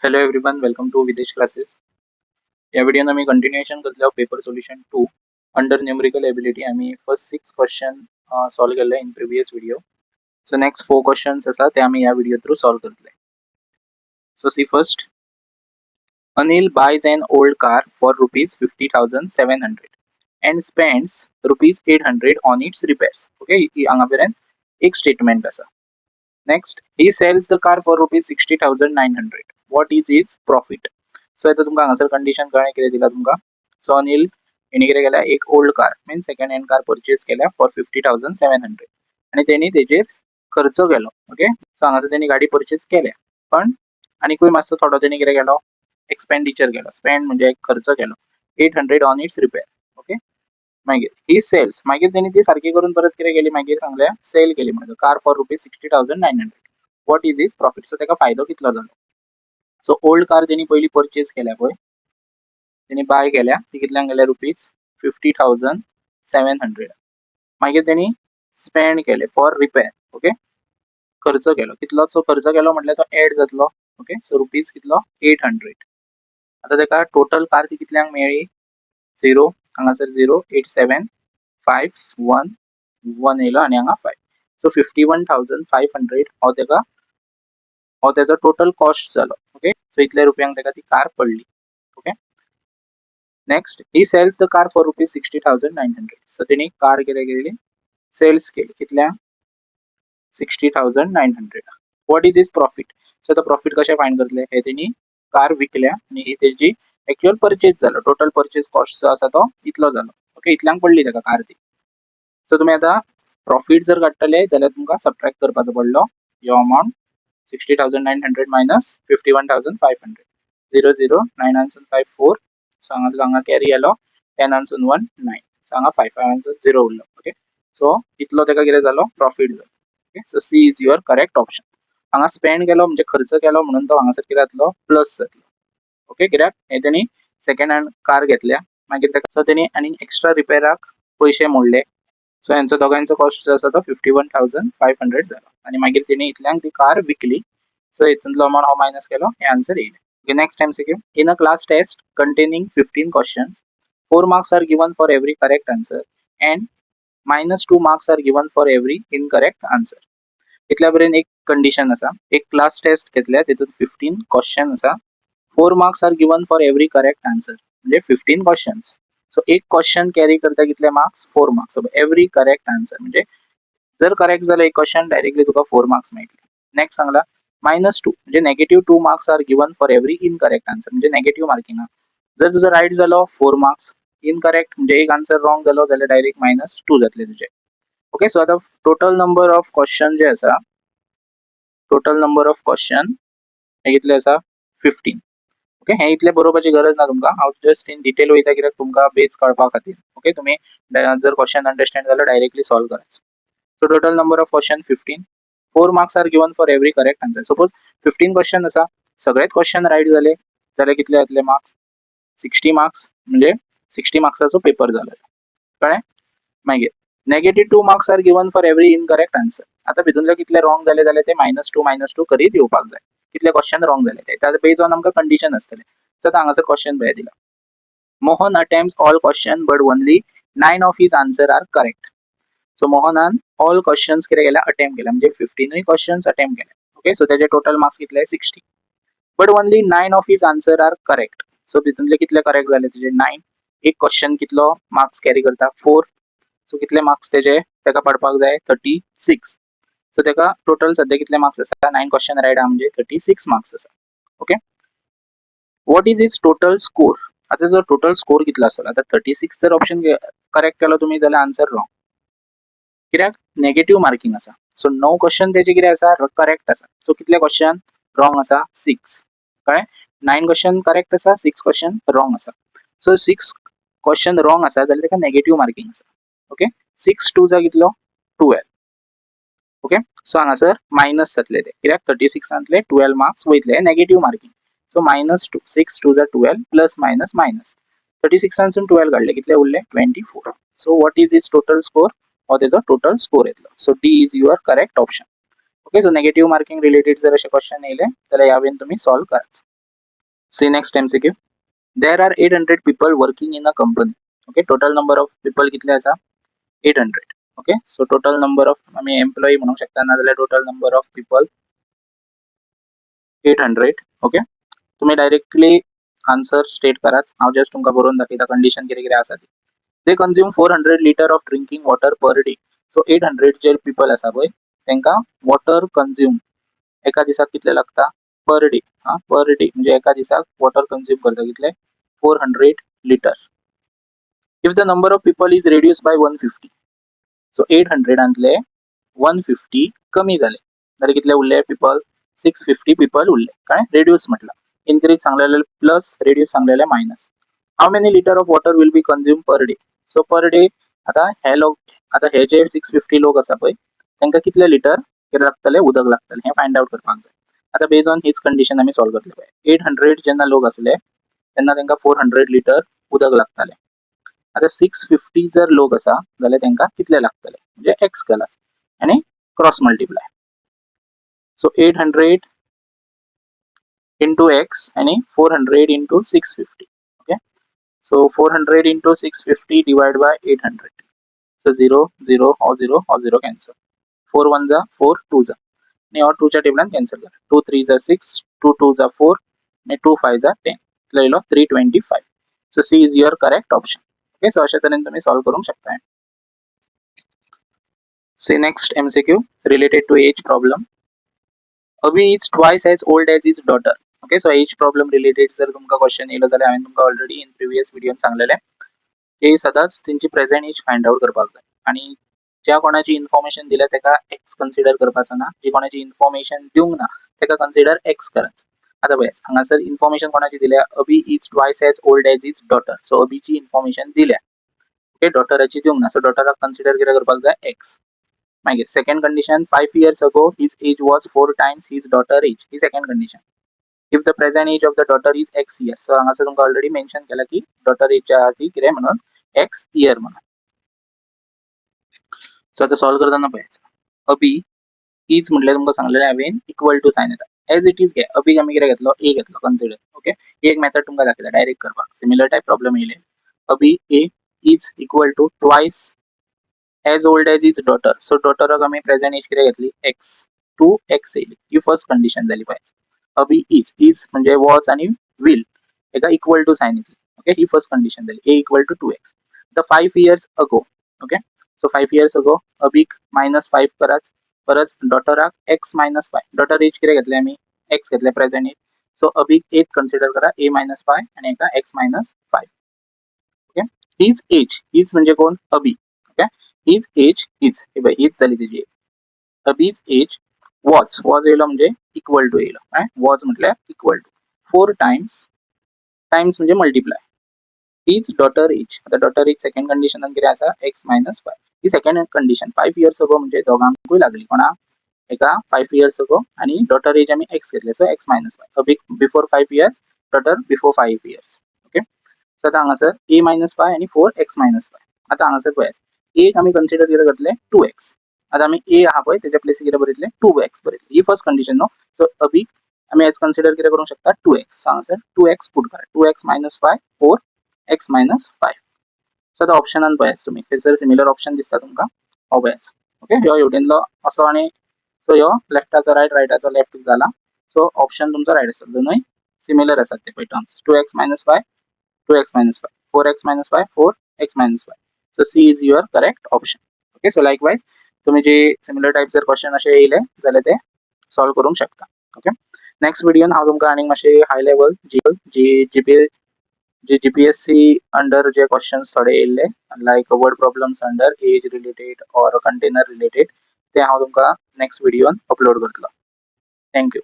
Hello everyone, welcome to Videsh classes. या व्हिडिओन आम्ही continuation करतलो paper solution 2 under numerical ability. आम्ही फर्स्ट 6 क्वेश्चन सॉल्व केले in previous video. So next 4 questions आसा ते आम्ही या व्हिडिओ थ्रू सॉल्व करतले. So see first, Anil buys an old car for rupees 50,700 and spends rupees 800 on its repairs. Okay, ही हांगा पर्यंत एक स्टेटमेंट आसा. Next, he sells the car for rupees 60,900. What is his profit? So आता तुमकां हांगासर condition कळ्ळें कितें दिला तुमकां. सो अनिल हेणी कितें केल्या, एक ओल्ड कार मीन सेकंड हँड कार परचेज केल्या फॉर 50,700 आणि तेणी तेजेर खर्च केलो. ओके, सो हांगासर तेणी गाडी परचेज केल्या, पण आनीकूय मातसो थोडो तेणी कितें केलो, एक्सपेंडिचर केलो. स्पेंड म्हणजे खर्च केलो 800 ऑन इट्स रिपेअर. ओके, मागीर ही सेल्स, मागीर तेणी ती सारखी करून परत कितें केली, मागीर सांगल्या सेल केली म्हणजे car for rupees 60,900. What is his profit? So तेका फायदो कितलो जालो. सो ओल्ड कार तेणी पयली परचेज केल्या पळय, तेणी बाय केल्या, ती कितल्यांक गेल्या रुपीज 50,700. मागीर तेणी स्पेंड केले फॉर रिपेअर. ओके, खर्च केलो कितलो, सो खर्च केलो म्हटल्यार तो एड जातलो. ओके, सो रुपीज कितलो 800. आता तेका टोटल कार ती कितल्यांक मेळ्ळी, 0 हांगासर 0 8 7 5 1 1 येयलो आनी हांगा 5. सो 51,500 हो तेजो टोटल कॉस्ट जालो. ओके, सो इतले रुपयांक तेका ती कार पडली. Okay, next, he sells the car for rupees 60,900. So तेणी कार कितें केली, सेल्स केली कितल्या 60,900. What is his profit? So आता प्रॉफिट कशें फायंड करतले, हे तेणी कार विकल्या आनी ही तेजी एक्चुअल परचेज जालो. टोटल परचेज कॉस्ट जो आसा तो इतलो जालो. ओके, इतल्यांक पडली तेका कार ती. सो तुमी आता प्रॉफिट जर काडटले जाल्यार तुमकां सबट्रॅक्ट करपाचो पडलो यो अमाउंट 60,900 मायनस 51,500. 0 0 9 आन्सर 5 4. सो हांगा कॅरी येलो 10 आन्सर 1 9. सो हांगा 5 5 आन्सर 0 उरलो. ओके, सो इतलो तेका कितें जालो, प्रॉफिट जालो. Okay, so C is your correct option. हांगा स्पेंड केलो म्हणजे खर्च केलो म्हणून तो हांगासर कितें जातलो, प्लस जातलो. ओके, कित्याक हे तेणी सेकंड हँड कार घेतल्या, मागीर तेका सो तेणी आनी एक्स्ट्रा रिपेअराक पयशे मोडले. सो यांचो दोगांचो कॉस्ट जो आसा तो 51,500 जालो आनी मागीर तेणी इतल्यांक ती कार विकली. सो हितूंतलो अमाउंट हांव मायनस केलो, हे आन्सर येयले. Okay, next MCQ. In a class test containing 15 questions, 4 marks are given for every correct answer and -2 marks are given for every incorrect answer. इतल्या पर्यंत एक कंडिशन आसा, एक क्लास टेस्ट घेतल्या, तितून 15 क्वेश्चन आसा, 4 marks are given for every correct answer म्हणजे 15 questions. So एक क्वेश्चन कॅरी करता कितले marks, 4 marks. Every correct answer म्हणजे जर करेक्ट जालो एक क्वेश्चन डायरेक्टली तुका 4 मार्क्स मेळटले. नेक्स्ट सांगला -2 म्हणजे -2 marks are given for every incorrect answer म्हणजे नेगेटिव्ह मार्किंग. जर तुजो राईट जालो 4 मार्क्स, इनकरेक्ट म्हणजे एक आन्सर रॉंग जालो जाल्यार डायरेक्ट -2 जातले तुजे. ओके, सो आता टोटल नंबर ऑफ क्वेश्चन जे आसा, टोटल नंबर ऑफ क्वेश्चन हे कितले आसा 15. ओके, हे इतले बरोवपाची गरज ना तुमकां, हांव जस्ट इन डिटेल वयता कित्याक तुमकां बेस कळपा खातीर. ओके, तुमी जर क्वेश्चन अंडरस्टँड जालो डायरेक्टली सॉल्व करायचं. So total number of question 15. 4 marks are given for every correct answer. Suppose 15 question आसा, सगळेच क्वेश्चन राईट जाले जाल्यार कितले जातले मार्क्स, 60 मार्क्स म्हणजे 60 मार्क्साचो पेपर जालो. कळ्ळें. मागीर -2 marks are given for every incorrect answer. आता भितूंतले कितले रॉंग जाले जाल्यार ते -2 करीत येवपाक जाय. कितले क्वेश्चन रॉंग जाले ते बेज ऑन आमकां कंडिशन आसतले. सो आतां हांगासर क्वेश्चन पळय दिला, Mohan attempts all question but only 9 of his answer are correct. So मोहनान ऑल क्वेश्चन्स कितें केल्या, अटेम्प्ट केल्या म्हणजे 15 क्वेश्चन्स अटेम्प्ट केले. ओके, सो तेजे टोटल मार्क्स कितले 60. But only 9 of his answer are correct. So भितूंतले कितले करेक्ट जाले तुजे 9. एक क्वेश्चन कितलो मार्क्स कॅरी करता 4. सो कितले मार्क्स तेजे तेका पडपाक जाय 36. सो तेका टोटल सध्या कितले मार्क्स आसा, 9 क्वेश्चन राईट आहा म्हणजे 36 मार्क्स आसा. Okay, what is his total score. आता जर टोटल स्कोर कितलो आसतलो, आता 36 जर ऑप्शन करेक्ट केलो तुम्ही जाल्यार आन्सर रॉंग, कित्याक नेगेटिव्ह मार्किंग आसा. सो 9 क्वेश्चन तेजे कितें आसा, करेक्ट आसा. सो कितले क्वेश्चन रॉंग आसा 6. कळ्ळें, 9 क्वेश्चन करेक्ट आसा, 6 क्वेश्चन रॉंग आसा. सो 6 क्वेश्चन रॉंग आसा जाल्यार तेका नेगेटिव्ह मार्किंग आसा. ओके, 6 2 जा कितलो 12. ओके, सो हांगासर मायनस जातले ते, कित्याक 36 12 मार्क्स वयतले नेगेटिव्ह मार्किंग. सो -2 6 2 जा 12 प्लस मायनस मायनस 36 12 काढले कितले उरले 24. So what is his total score, हो तेजो टोटल स्कोर येतलो. So D is your correct option. Okay, so negative marking related जर असे क्वेश्चन येयले जाल्यार ह्या वेन तुम्ही सॉल्व कराच. See next MCQ. There are 800 people working in a company. Okay, total number of people कितले आसा 800. Okay, so total number of आम्ही एम्प्लॉई म्हणू शकता ना जाल्यार total number of people 800. Okay, तुम्ही डायरेक्टली आन्सर स्टेट कराच. हांव जस्ट तुमकां बरोवन दाखयता कंडिशन कितें कितें आसा ती. They consume 400 litre of drinking water per day. So 800 जे पीपल आसा पळय तांकां वॉटर कंज्यूम एका दिसाक कितले लागता पर डे. पर डे म्हणजे एका दिसाक वॉटर कंज्यूम करता कितले 400 litre. If the number of people is reduce by 150. सो 800 150 कमी झाले जाल्यार कितले उरले पीपल 650 पीपल उरले. काय रेड्यूस म्हटलं इनक्रीज सांगलेले प्लस रेड्यूस सांगलेले minus. How many litre of water will be consume per day. So per day आता हे जे 650 लोक आसा पळय तांकां कितले लिटर कितें लागतले उदक लागतले हे फायंड आउट करपाक जाय. आता बेज ऑन हीच कंडिशन आमी सॉल्व करतले पळय. 800 जेन्ना लोक आसले तेन्ना तांकां 400 लिटर उदक लागतले. आता 650 जर लोक आसा जाल्यार तांकां कितले लागतले म्हणजे एक्स केलास आणि cross multiply. So 800 into x आणि 400 into 650. Okay, so 400 into 650 divided by 800. So 0 0 or 0 or 0 cancel. 4 1 जा 4 2 जा आणि और 2 च्या टेबलान कॅन्सल करा. 2 3 जा 6 2 2 जा 4 आणि 2 5 जा 10 लयलो 325. So C is your correct option. Okay, so अशा तरेन तुम्ही सॉल्व करू शकता. See next MCQ related to age problem. Abhi is twice as old as his daughter. Okay, so age problem related जर तुमका क्वेश्चन येलो जाल्यार हांवें तुमका ऑलरेडी इन प्रिवियस व्हिडिओन सांगलेले की सदांच तेंची प्रेझेंट एज फाइंड आउट करपाक जाय आणि ज्या कोणाची इन्फॉर्मेशन दिल्या तेका एक्स कन्सिडर करपाचो ना. जी कोणाची इन्फॉर्मेशन दिवंक ना तेका कन्सिडर एक्स कराच. आता पळय हांगासर इन्फॉर्मेशन कोणाची दिल्या Abby is twice as old as his daughter. So अबीची इन्फॉर्मेशन दिल्या. ओके, डॉटराची दिवंक ना सो डॉटराक कन्सिडर कितें करपाक जाय एक्स. मागीर second condition 5 years ago his age was 4 times his daughter age. ही second condition. If the present age of the daughter is X year. सो हांगासर तुमकां ऑलरेडी मेन्शन केला की डॉटर एजच्या आधी कितें म्हणून एक्स इयर म्हणून. सो आता सॉल्व करताना पळयात अबी इज म्हटल्यार तुमकां सांगलेलें हांवें इक्वल टू सायन येता. एज इट इज घे अबीक आमी कितें घेतलो ए घेतलो कन्सिडर. ओके, एक मेथड तुमकां दाखयता डायरेक्ट करपाक. सिमिलर टायप प्रॉब्लेम येयले. Abby A is equal to twice as old as his daughter. So daughter आमी प्रेझेंट एज कितें घेतली एक्स 2x येयली. ही फर्स्ट कंडिशन जाली पळय. अबी इज म्हणजे वॉज आणि विल एका इक्वल टू साइन येतली. ओके, ही फर्स्ट कंडिशन जाली a equal to 2x. The 5 years ago. Okay, so 5 years ago अबीक -5 कराच परत डॉटराक x -5. डॉटर एज कितें घेतले आमी x घेतले प्रेझेंट एज. सो अबीक एज कन्सिडर करा a -5 आणि एका x -5. Okay, his age his म्हणजे कोण Abby. Okay, his age is हे बघ हीच झाली त्याची एज. अबीज एज वॉज येयलो म्हणजे इक्वल टू येयलो. काय वॉज म्हटल्यार इक्वल टू 4 टाइम्स म्हणजे मल्टिप्लाय हिज डॉटर एज. आता डॉटर एज सेकंड कंडिशनान कितें आसा x -5. ही सेकंड कंडिशन 5 years ago म्हणजे दोगांकूय लागली. कोणा एका 5 years ago आणि डॉटर एज आमी x घेतले सो x -5. अबीक before 5 years daughter before 5 years. Okay, so आता हांगासर a -5 आणि 4x -5. आता हांगासर पळयात एक आम्ही कन्सिडर कितें करतले 2x. आता आम्ही a आहा पळय तेच्या प्लेसीर कितें बरयतले 2x बरयतले. ही फर्स्ट कंडिशन नो. सो अबीक आम्ही एज कन्सिडर कितें करूंक शकता 2x. सो हांगासर 2x पुट करा. 2x -5 4x -5. सो आता ऑप्शनान पळयात तुम्ही थंयसर सिमिलर ऑप्शन दिसता तुमकां हो पळयात. ओके, ह्यो हेवटेनलो असो आणि सो ह्यो लेफ्टाचो रायट रायटाचो लेफ्ट जाला. सो ऑप्शन तुमचो रायट आसा. दोनूय सिमिलर आसात ते पळय terms. 2x -5 2x -5 4x -5 4x -5. So C is your correct option. Okay, so likewise तुम्ही जे सिमिलर टाइप जर क्वेश्चन असे येयले जाल्यार ते सॉल्व करूंक शकता. ओके, नेक्स्ट व्हिडिओन हांव तुमकां आनीक मातशे हाय लेवल जीपीएससी अंडर जे क्वेश्चन्स थोडे येयले like word problems under age related और कंटेनर रिलेटेड ते हांव तुमकां नेक्स्ट व्हिडिओन अपलोड करतलो. थँक्यू.